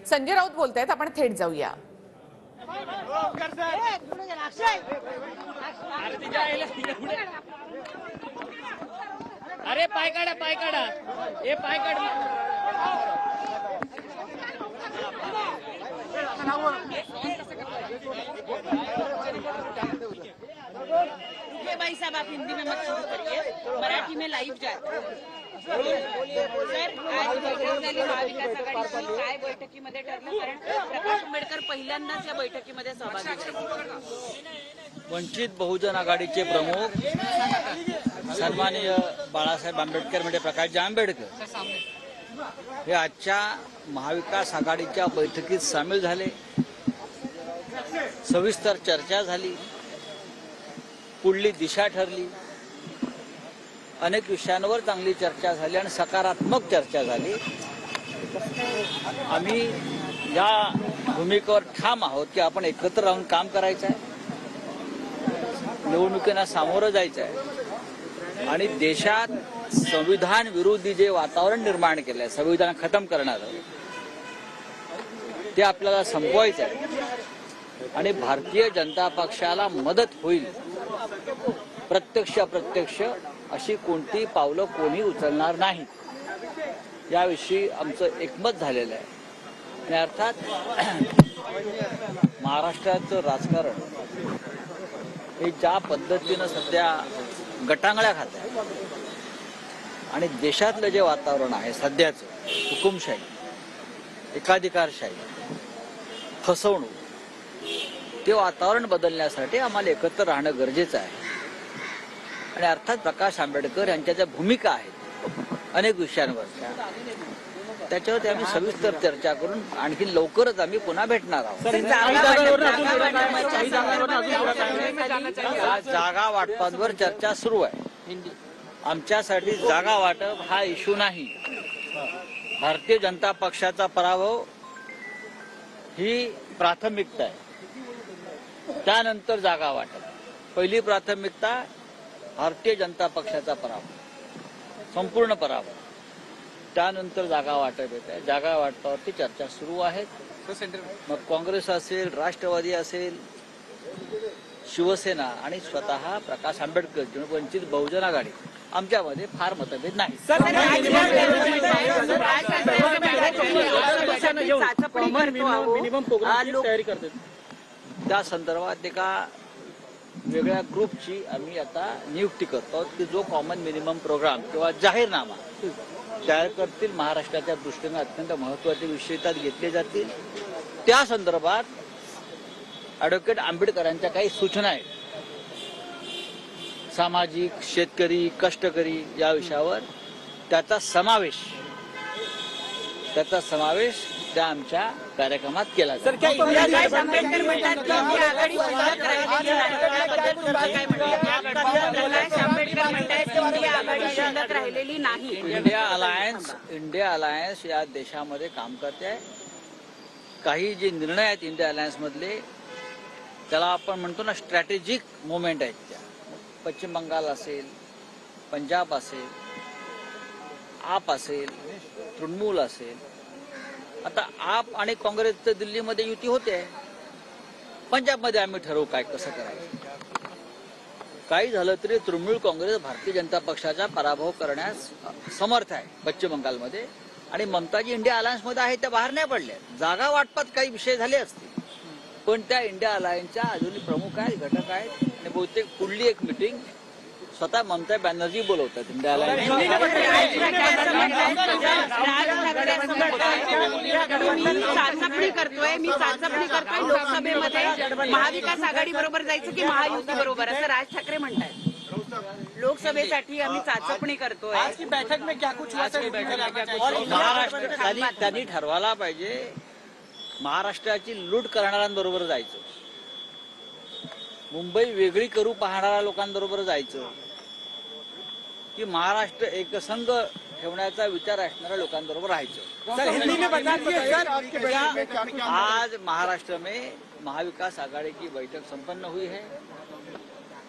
संजय राऊत बोलतायत, आपण थेट जाऊया। अरे पाय काढा, पाय काढा, हे पाय काढ। भाई साहब आप हिंदी में मत शुरू करिए, मराठी में लाइव जाए। सर आज बैठक झाली महाविकास आघाडीची, काय बैठकीमध्ये ठरलं? कारण प्रकाश आंबेडकर पहिल्यांदाच या बैठकीमध्ये सहभागी झाले। वंचित बहुजन आघाडीचे प्रमुख सन्माननीय बाळासाहेब आंबेडकर म्हणजे प्रकाशजी आंबेडकर हे आजच्या महाविकास आघाडीच्या बैठकीत सामील झाले। सविस्तर चर्चा झाली, पुढली दिशा ठरली, अनेक विषयांवर चांगली चर्चा झाली आणि सकारात्मक चर्चा झाली। आम्ही या भूमिकेवर ठाम आहोत की आपण एकत्र राहून काम करायचं आहे, निवडणुकींना सामोरं जायचं आहे आणि देशात संविधान विरोधी जे वातावरण निर्माण केलं आहे, संविधान खतम करणारं, ते आपल्याला संपवायचं आहे आणि भारतीय जनता पक्षाला मदत होईल प्रत्यक्ष अप्रत्यक्ष अशी कोणती पावलं कोणी उचलणार नाही, याविषयी आमचं एकमत झालेलं आहे। आणि अर्थात महाराष्ट्राचं राजकारण हे ज्या पद्धतीनं सध्या गटांगळ्या खात आहे आणि देशातलं जे वातावरण आहे सध्याचं, हुकुमशाही, एकाधिकारशाही, फसवणूक, ते वातावरण बदलण्यासाठी आम्हाला एकत्र राहणं गरजेचं आहे। आणि अर्थात प्रकाश आंबेडकर यांच्या ज्या भूमिका आहेत अनेक विषयांवरच्या, त्याच्यावर आम्ही सविस्तर चर्चा करून आणखी लवकरच आम्ही पुन्हा भेटणार आहोत। जागा वाटपांवर चर्चा सुरू आहे। आमच्यासाठी जागा वाटप हा इश्यू नाही। भारतीय जनता पक्षाचा पराभव ही प्राथमिकता आहे, त्यानंतर जागा वाटप। पहिली प्राथमिकता भारतीय जनता पक्षाचा पराभव, संपूर्ण पराभव, त्यानंतर जागा वाटप येत आहे। जागा वाटपावरती चर्चा सुरू आहे। मग काँग्रेस असेल, राष्ट्रवादी असेल, शिवसेना आणि स्वतः प्रकाश आंबेडकर वंचित बहुजन आघाडी, आमच्यामध्ये फार मतभेद नाही। त्या संदर्भात एका वेगळ्या ग्रुपची आम्ही आता नियुक्ती करतो की जो कॉमन मिनिमम प्रोग्राम किंवा जाहीरनामा तयार करतील, महाराष्ट्राच्या दृष्टीने अत्यंत महत्त्वाचे विषय त्यात घेतले जातील। त्या संदर्भात ॲडव्होकेट आंबेडकरांच्या काही सूचना आहेत, सामाजिक, शेतकरी, कष्टकरी या विषयावर त्याचा समावेश त्या आमच्या कार्यक्रमात केला जाईल। इंडिया अलायन्स या देशामध्ये काम करते आहे। काही जे निर्णय आहेत इंडिया अलायन्स मधले, त्याला आपण म्हणतो ना स्ट्रॅटेजिक मुवमेंट आहेत, त्या पश्चिम बंगाल असेल, पंजाब असेल, आप असेल, तृणमूल असेल। आता आप आणि काँग्रेसचं दिल्लीमध्ये युती होते, पंजाबमध्ये आम्ही ठरवू काय कसं करायचं। काही झालं तरी तृणमूल काँग्रेस भारतीय जनता पक्षाचा पराभव करण्यास समर्थ आहे पश्चिम बंगालमध्ये, आणि ममताजी इंडिया अलायन्समध्ये आहे, त्या बाहेर नाही पडल्या। जागा वाटपात काही विषय झाले असतील, पण त्या इंडिया अलायन्सच्या अजूनही प्रमुख आहेत, घटक आहेत आणि बहुतेक पुढली एक मीटिंग स्वतः ममता बॅनर्जी बोलवतात इंडिया अलायन्स। चाचपणी करतोय लोकसभेमध्ये महाविकास आघाडी बरोबर जायचं की महायुती बरोबर, असं राज ठाकरे म्हणतात। लोकसभेसाठी आम्ही चाचपणी करतोय। बैठक में क्या कुछ महाराष्ट्र त्यांनी ठरवायला पाहिजे, महाराष्ट्राची लूट करणाऱ्यांबरोबर जायचं, मुंबई वेगळी करू पाहणाऱ्या लोकांबरोबर जायचं की महाराष्ट्र एकसंघ ठेवण्याचा विचार असणाऱ्या लोकांबरोबर राहायचं। आज महाराष्ट्र में महाविकास आघाड़ी की बैठक संपन्न हुई है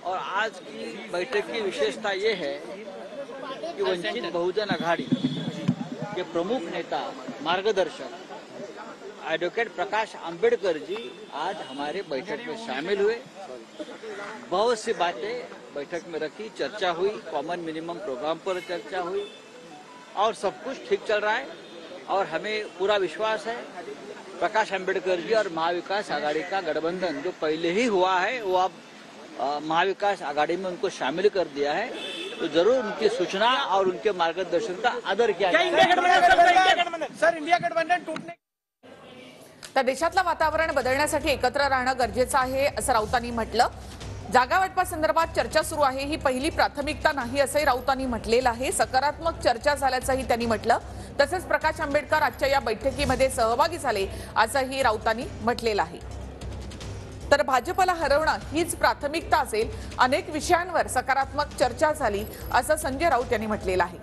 और आज की बैठक की विशेषता ये है कि वंचित बहुजन आघाड़ी के प्रमुख नेता, मार्गदर्शक एडवोकेट प्रकाश अंबेडकर जी आज हमारे बैठक में शामिल हुए। बहुत सी बातें बैठक में रखी, चर्चा हुई, कॉमन मिनिमम प्रोग्राम पर चर्चा हुई और सब कुछ ठीक चल रहा है। और हमें पूरा विश्वास है प्रकाश अंबेडकर जी और महाविकास आघाड़ी का गठबंधन जो पहले ही हुआ है वो अब महाविकास आघाड़ी में उनको शामिल कर दिया है, तो जरूर उनकी सूचना और उनके मार्गदर्शन का आदर किया जाएगा। सर इंडिया गठबंधन टूटने तर देशातलं वातावरण बदलण्यासाठी एकत्र राहणं गरजेचं आहे असं राऊतांनी म्हटलं। जागा वाटपासंदर्भात चर्चा सुरू आहे, ही पहिली प्राथमिकता नाही असंही राऊतांनी म्हटलेलं आहे। सकारात्मक चर्चा झाल्याचंही त्यांनी म्हटलं। तसेच प्रकाश आंबेडकर आजच्या या बैठकीमध्ये सहभागी झाले असंही राऊतांनी म्हटलेलं आहे। तर भाजपला हरवणं हीच प्राथमिकता असेल, अनेक विषयांवर सकारात्मक चर्चा झाली असं संजय राऊत यांनी म्हटलेलं आहे।